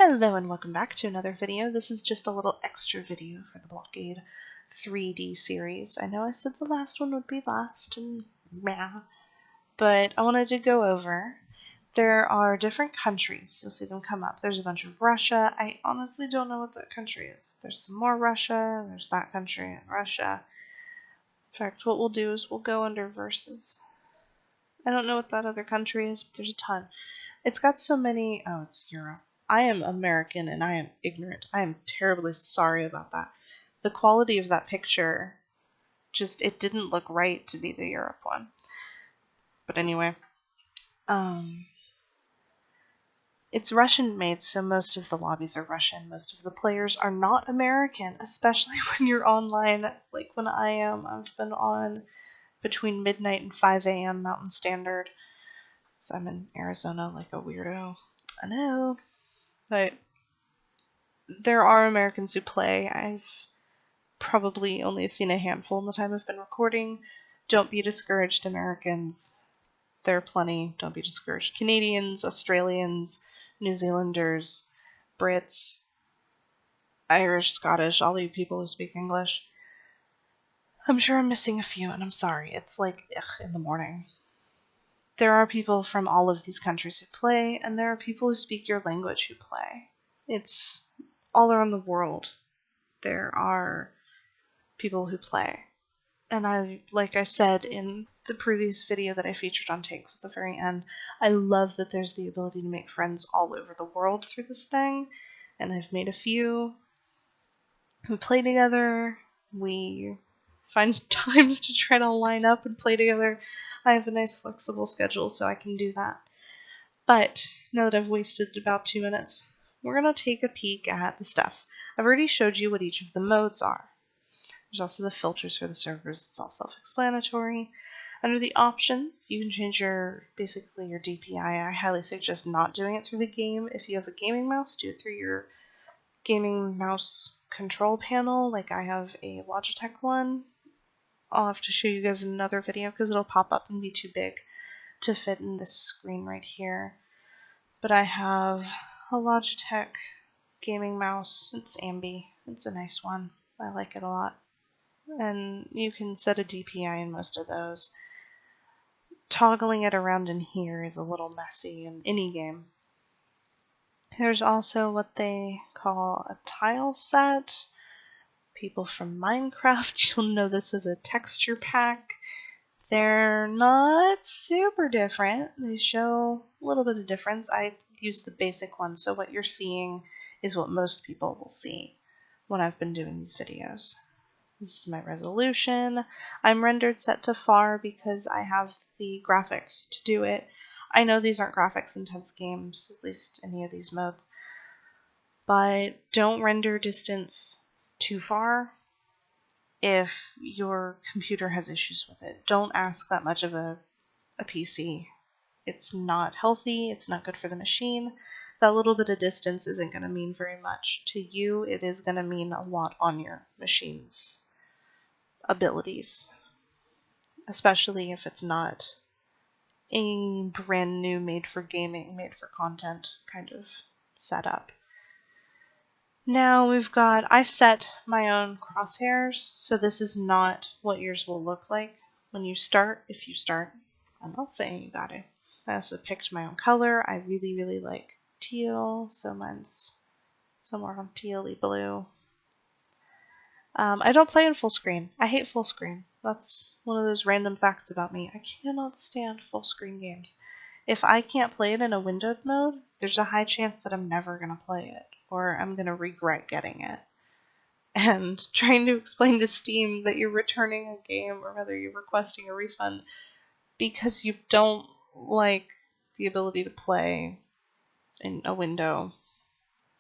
Hello and welcome back to another video. This is just a little extra video for the Blockade3D series. I know I said the last one would be last and meh, but I wanted to go over. There are different countries. You'll see them come up. There's a bunch of Russia. I honestly don't know what that country is. There's some more Russia. There's that country and Russia. In fact, what we'll do is we'll go under verses. I don't know what that other country is, but there's a ton. It's got so many. Oh, it's Europe. I am American and I am ignorant. I am terribly sorry about that. The quality of that picture, it didn't look right to be the Europe one. But anyway, it's Russian made, so most of the lobbies are Russian. Most of the players are not American, especially when you're online, like when I am. I've been on between midnight and 5 a.m. Mountain Standard. So I'm in Arizona like a weirdo. I know. But there are Americans who play. I've probably only seen a handful in the time I've been recording. Don't be discouraged, Americans. There are plenty. Don't be discouraged. Canadians, Australians, New Zealanders, Brits, Irish, Scottish, all you people who speak English. I'm sure I'm missing a few, and I'm sorry. It's like in the morning. There are people from all of these countries who play, and there are people who speak your language who play. It's all around the world. There are people who play. And like I said in the previous video that I featured on Takes at the very end, I love that there's the ability to make friends all over the world through this thing. And I've made a few. We play together. We find times to try to line up and play together. I have a nice flexible schedule, so I can do that. But now that I've wasted about 2 minutes, we're going to take a peek at the stuff. I've already showed you what each of the modes are. There's also the filters for the servers. It's all self-explanatory. Under the options, you can change basically your DPI. I highly suggest not doing it through the game. If you have a gaming mouse, do it through your gaming mouse control panel. Like I have a Logitech one. I'll have to show you guys in another video because it'll pop up and be too big to fit in this screen right here. But I have a Logitech gaming mouse. It's Ambi. It's a nice one. I like it a lot. And you can set a DPI in most of those. Toggling it around in here is a little messy in any game. There's also what they call a tile set. People from Minecraft, you'll know this as a texture pack. They're not super different. They show a little bit of difference. I use the basic one, so what you're seeing is what most people will see when I've been doing these videos. This is my resolution. I'm rendered set to far because I have the graphics to do it. I know these aren't graphics intense games, at least any of these modes, but don't render distance too far if your computer has issues with it. Don't ask that much of a PC. It's not healthy, it's not good for the machine. That little bit of distance isn't going to mean very much. To you, it is going to mean a lot on your machine's abilities, especially if it's not a brand new made for gaming, made for content kind of setup. Now I set my own crosshairs, so this is not what yours will look like when you start. If you start, I'm not saying you got it. I also picked my own color. I really, really like teal, so mine's somewhere on teal-y blue. I don't play in full screen. I hate full screen. That's one of those random facts about me. I cannot stand full screen games. If I can't play it in a windowed mode, there's a high chance that I'm never going to play it, or I'm going to regret getting it. And trying to explain to Steam that you're returning a game, or whether you're requesting a refund, because you don't like the ability to play in a window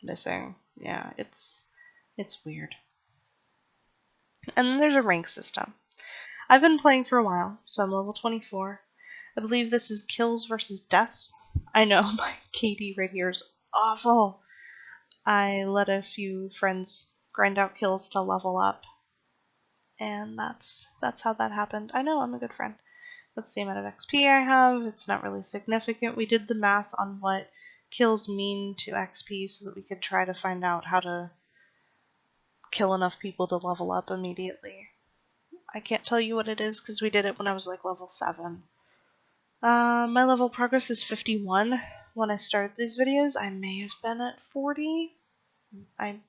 missing. Yeah, it's weird. And then there's a rank system. I've been playing for a while, so I'm level 24. I believe this is kills versus deaths. I know, my KD right here is awful. I let a few friends grind out kills to level up. And that's how that happened. I know, I'm a good friend. That's the amount of XP I have. It's not really significant. We did the math on what kills mean to XP so that we could try to find out how to kill enough people to level up immediately. I can't tell you what it is because we did it when I was like level 7. My level progress is 51. When I started these videos, I may have been at 40. I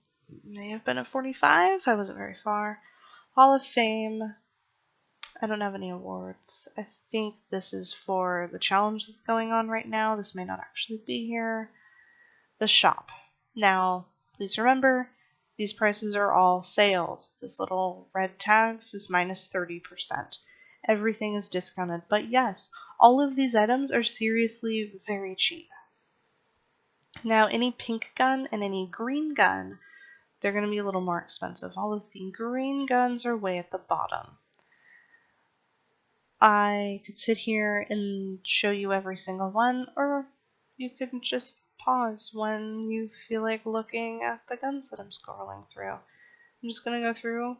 may have been at 45. I wasn't very far. Hall of Fame. I don't have any awards. I think this is for the challenge that's going on right now. This may not actually be here. The shop. Now, please remember, these prices are all sales. This little red tag is minus 30%. Everything is discounted, but yes, all of these items are seriously very cheap. Now, any pink gun and any green gun, they're going to be a little more expensive. All of the green guns are way at the bottom. I could sit here and show you every single one, or you could just pause when you feel like looking at the guns that I'm scrolling through. I'm just going to go through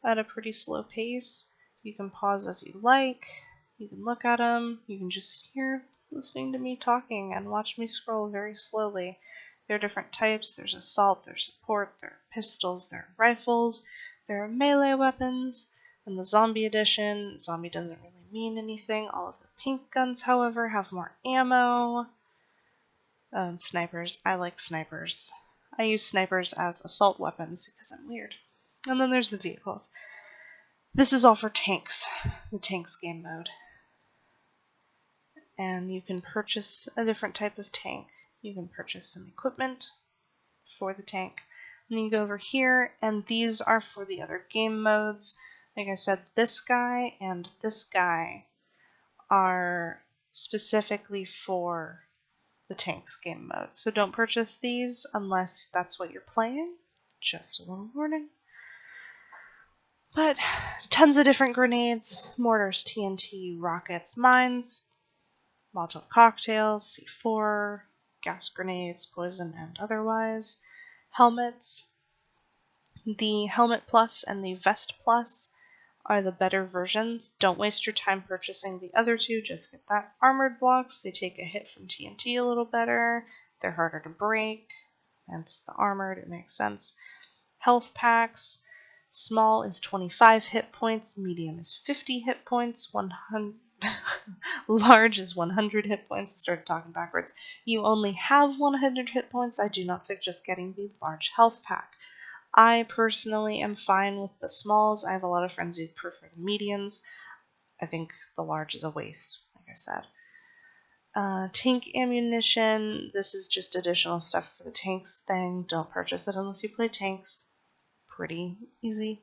at a pretty slow pace. You can pause as you like, you can look at them, you can just sit here listening to me talking and watch me scroll very slowly. There are different types. There's assault, there's support, there are pistols, there are rifles, there are melee weapons. In the zombie edition, zombie doesn't really mean anything. All of the pink guns, however, have more ammo. Snipers. I like snipers. I use snipers as assault weapons because I'm weird. And then there's the vehicles. This is all for tanks, the tanks game mode. And you can purchase a different type of tank. You can purchase some equipment for the tank. And you go over here, and these are for the other game modes. Like I said, this guy and this guy are specifically for the tanks game mode. So don't purchase these unless that's what you're playing. Just a little warning. But tons of different grenades, mortars, TNT, rockets, mines, Molotov cocktails, C4, gas grenades, poison and otherwise, helmets. The Helmet Plus and the Vest Plus are the better versions. Don't waste your time purchasing the other two, just get that. Armored blocks, they take a hit from TNT a little better, they're harder to break, hence the armored, it makes sense. Health packs, small is 25 hit points, medium is 50 hit points, 100 large is 100 hit points. I started talking backwards. You only have 100 hit points. I do not suggest getting the large health pack. I personally am fine with the smalls. I have a lot of friends who prefer the mediums. I think the large is a waste, like I said. Tank ammunition. This is just additional stuff for the tanks thing. Don't purchase it unless you play tanks. Pretty easy.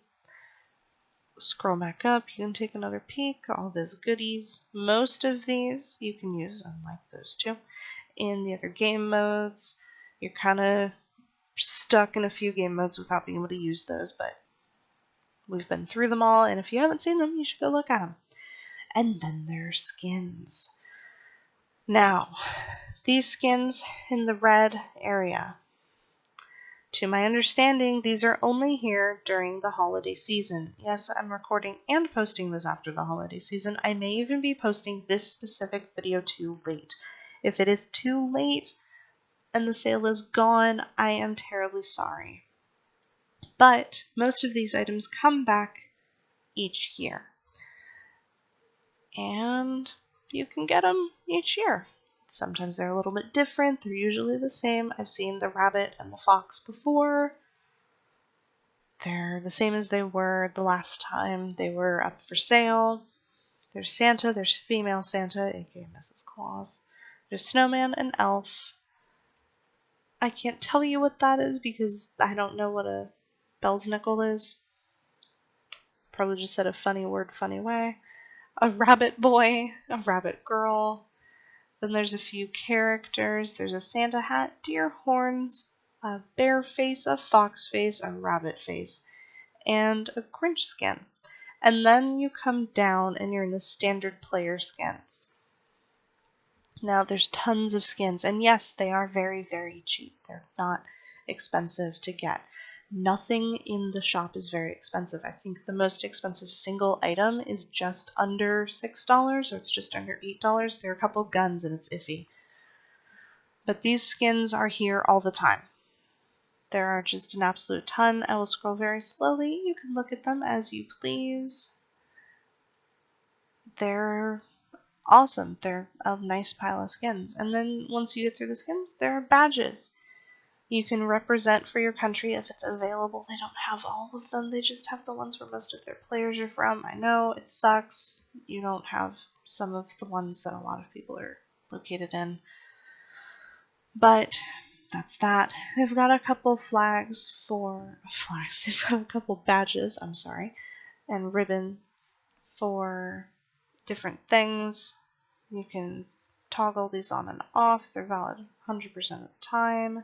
Scroll back up. You can take another peek. All these goodies. Most of these you can use, unlike those two, in the other game modes. You're kind of stuck in a few game modes without being able to use those, but we've been through them all, and if you haven't seen them, you should go look at them. And then there are skins. Now, these skins in the red area, to my understanding, these are only here during the holiday season. Yes, I'm recording and posting this after the holiday season. I may even be posting this specific video too late. If it is too late, and the sale is gone, I am terribly sorry. But most of these items come back each year. And you can get them each year. Sometimes they're a little bit different. They're usually the same. I've seen the rabbit and the fox before. They're the same as they were the last time they were up for sale. There's Santa, there's female Santa, aka Mrs. Claus. There's snowman and elf. I can't tell you what that is because I don't know what a Bell's nickel is. Probably just said a funny word, funny way. A rabbit boy, a rabbit girl. Then there's a few characters. There's a Santa hat, deer horns, a bear face, a fox face, a rabbit face, and a Grinch skin. And then you come down and you're in the standard player skins. Now, there's tons of skins, and yes, they are very, very cheap. They're not expensive to get. Nothing in the shop is very expensive. I think the most expensive single item is just under $6, or it's just under $8. There are a couple guns, and it's iffy. But these skins are here all the time. There are just an absolute ton. I will scroll very slowly. You can look at them as you please. They're awesome. They're a nice pile of skins. And then once you get through the skins, there are badges. You can represent for your country if it's available. They don't have all of them. They just have the ones where most of their players are from. I know it sucks. You don't have some of the ones that a lot of people are located in. But that's that. They've got a couple flags. They've got a couple badges, and ribbon for different things. You can toggle these on and off. They're valid 100% of the time.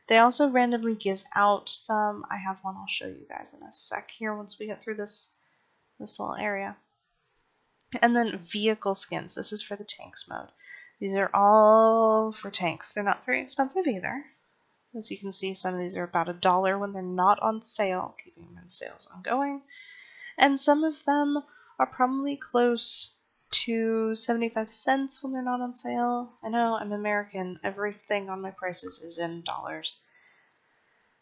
They also randomly give out some. I have one I'll show you guys in a sec here once we get through this little area. And then vehicle skins. This is for the tanks mode. These are all for tanks. They're not very expensive either. As you can see, some of these are about $1 when they're not on sale, keeping the sales ongoing. And some of them are probably close to 75 cents when they're not on sale. I know, I'm American. Everything on my prices is in dollars.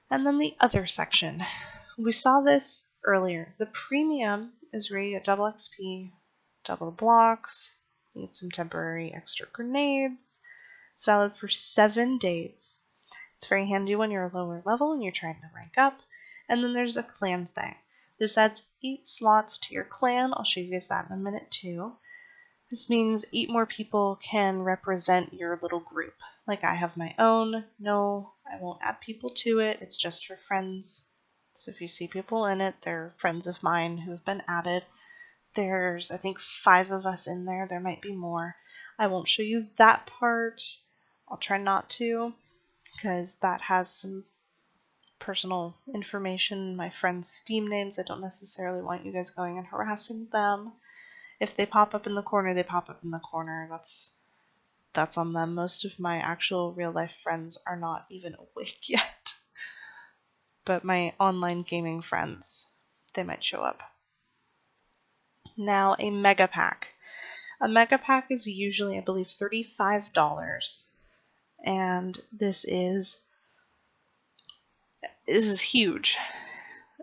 And then the other section. We saw this earlier. The premium is where you get double XP, double blocks, you get some temporary extra grenades. It's valid for 7 days. It's very handy when you're a lower level and you're trying to rank up. And then there's a clan thing. This adds 8 slots to your clan. I'll show you guys that in a minute too. This means 8 more people can represent your little group. Like I have my own. No, I won't add people to it. It's just for friends. So if you see people in it, they're friends of mine who have been added. There's, I think, 5 of us in there. There might be more. I won't show you that part. I'll try not to, because that has some personal information, my friends' Steam names. I don't necessarily want you guys going and harassing them. If they pop up in the corner, they pop up in the corner. That's on them. Most of my actual real-life friends are not even awake yet. But my online gaming friends, they might show up. Now, a mega pack. A mega pack is usually, I believe, $35. And this is huge.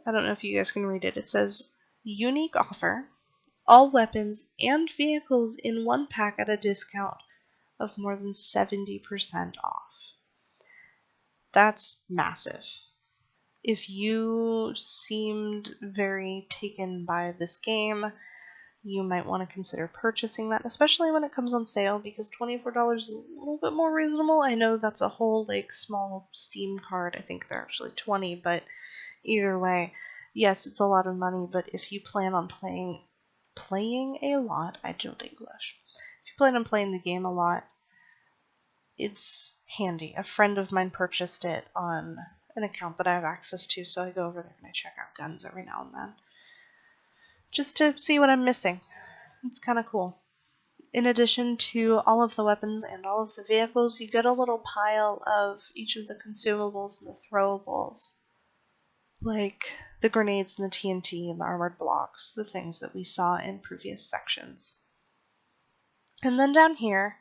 I don't know if you guys can read it. It says, unique offer. All weapons and vehicles in one pack at a discount of more than 70% off. That's massive. If you seemed very taken by this game, you might want to consider purchasing that, especially when it comes on sale, because $24 is a little bit more reasonable. I know that's a whole small Steam card. I think they're actually $20, but either way, yes, it's a lot of money, but if you plan on playing a lot, I don't English. If you plan on playing the game a lot, it's handy. A friend of mine purchased it on an account that I have access to, so I go over there and I check out guns every now and then. Just to see what I'm missing. It's kind of cool. In addition to all of the weapons and all of the vehicles, you get a little pile of each of the consumables and the throwables. Like the grenades and the TNT and the armored blocks, the things that we saw in previous sections. And then down here,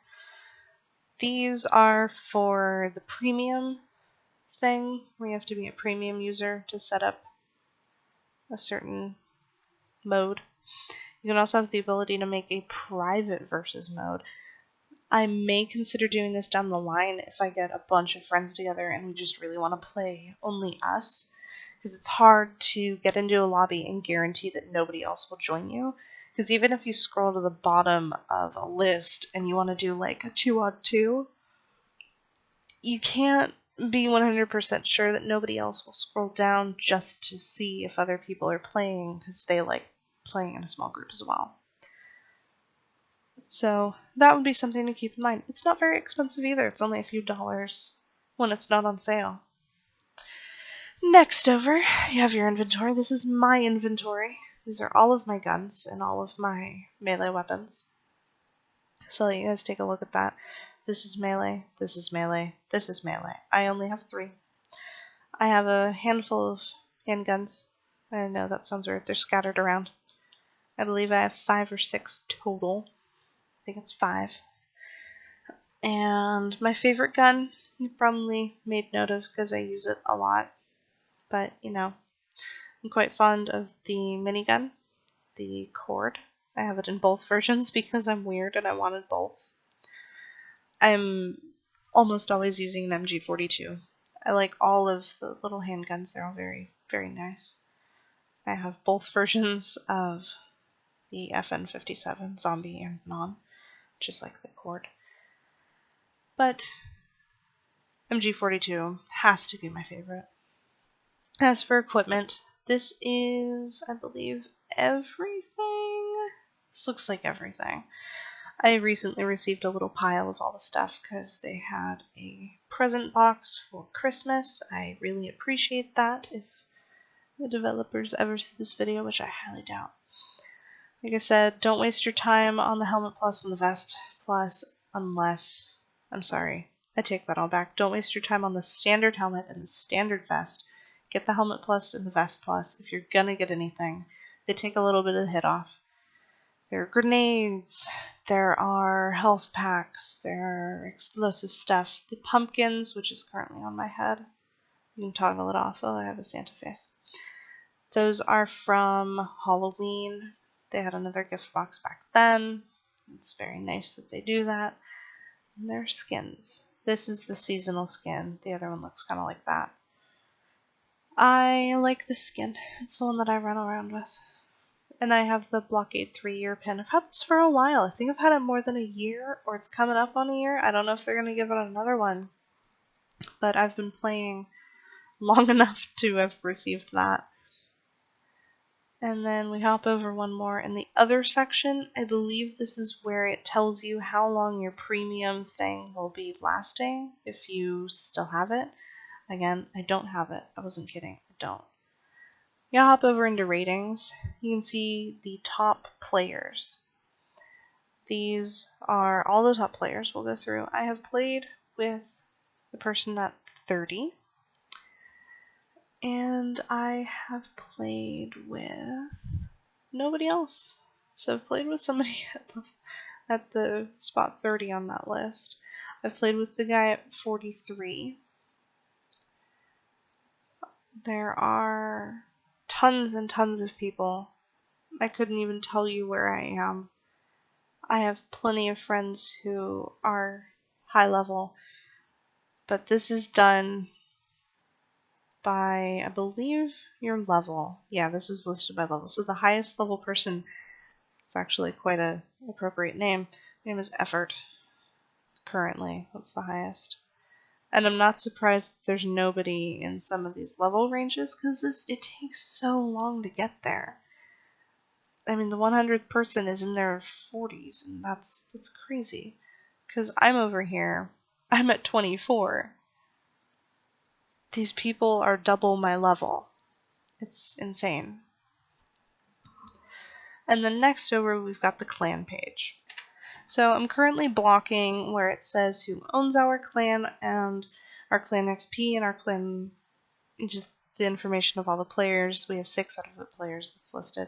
these are for the premium thing, where you have to be a premium user to set up a certain mode. You can also have the ability to make a private versus mode. I may consider doing this down the line if I get a bunch of friends together and we just really want to play only us. Because it's hard to get into a lobby and guarantee that nobody else will join you. Because even if you scroll to the bottom of a list and you want to do like a 2-on-2, you can't be 100% sure that nobody else will scroll down just to see if other people are playing, because they like playing in a small group as well. So that would be something to keep in mind. It's not very expensive either. It's only a few dollars when it's not on sale. Next over, you have your inventory. This is my inventory. These are all of my guns and all of my melee weapons. So I'll let you guys take a look at that. This is melee, this is melee, this is melee. I only have 3. I have a handful of handguns. I know that sounds weird. They're scattered around. I believe I have 5 or 6 total. I think it's 5. And my favorite gun, you probably made note of because I use it a lot, but you know, I'm quite fond of the minigun, the cord. I have it in both versions because I'm weird and I wanted both. I'm almost always using an MG42. I like all of the little handguns. They're all very, very nice. I have both versions of the FN57, zombie and non, just like the cord. But MG42 has to be my favorite. As for equipment, this is, I believe, everything. This looks like everything. I recently received a little pile of all the stuff because they had a present box for Christmas. I really appreciate that if the developers ever see this video, which I highly doubt. Like I said, don't waste your time on the Helmet Plus and the Vest Plus unless... I'm sorry, I take that all back. Don't waste your time on the standard helmet and the standard vest. Get the Helmet Plus and the Vest Plus if you're gonna get anything. They take a little bit of the hit off. There are grenades, there are health packs, there are explosive stuff. The pumpkins, which is currently on my head. You can toggle it off. Oh, I have a Santa face. Those are from Halloween. They had another gift box back then. It's very nice that they do that. And they're skins. This is the seasonal skin. The other one looks kind of like that. I like this skin. It's the one that I run around with. And I have the Blockade3 year pin. I've had this for a while. I think I've had it more than a year, or it's coming up on a year. I don't know if they're going to give it another one. But I've been playing long enough to have received that. And then we hop over one more. In the other section, I believe this is where it tells you how long your premium thing will be lasting, if you still have it. Again, I don't have it. I wasn't kidding. I don't. You hop over into ratings. You can see the top players. These are all the top players we'll go through. I have played with the person at 30. And I have played with nobody else. So I've played with somebody at the spot 30 on that list. I've played with the guy at 43. There are tons and tons of people. I couldn't even tell you where I am. I have plenty of friends who are high level, but this is done by, I believe, your level. Yeah, this is listed by level. So the highest level person, it's actually quite an appropriate name. Name is Effort. Currently, that's the highest. And I'm not surprised that there's nobody in some of these level ranges, because it takes so long to get there. I mean, the 100th person is in their 40s, and that's crazy. Because I'm over here, I'm at 24. These people are double my level. It's insane. And then next over, we've got the clan page. So I'm currently blocking where it says who owns our clan and our clan XP and our clan, just the information of all the players. We have 6 out of the players that's listed.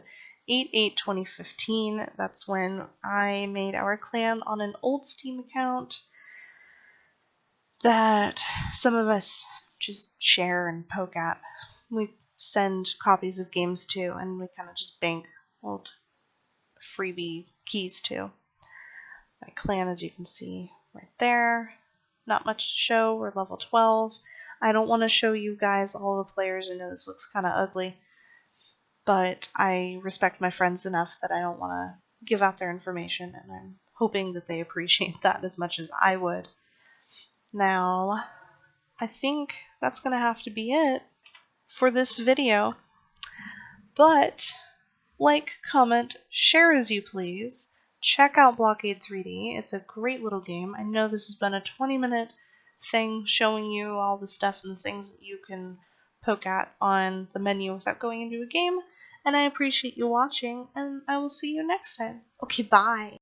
8/8/2015, that's when I made our clan on an old Steam account that some of us just share and poke at. We send copies of games to, and we kind of just bank old freebie keys to. My clan, as you can see right there, not much to show. We're level 12. I don't want to show you guys all the players. I know this looks kind of ugly, but I respect my friends enough that I don't want to give out their information, and I'm hoping that they appreciate that as much as I would. Now, I think that's going to have to be it for this video, but like, comment, share as you please. Check out Blockade3D. It's a great little game. I know this has been a 20-minute thing showing you all the stuff and the things that you can poke at on the menu without going into a game, and I appreciate you watching, and I will see you next time. Okay, bye!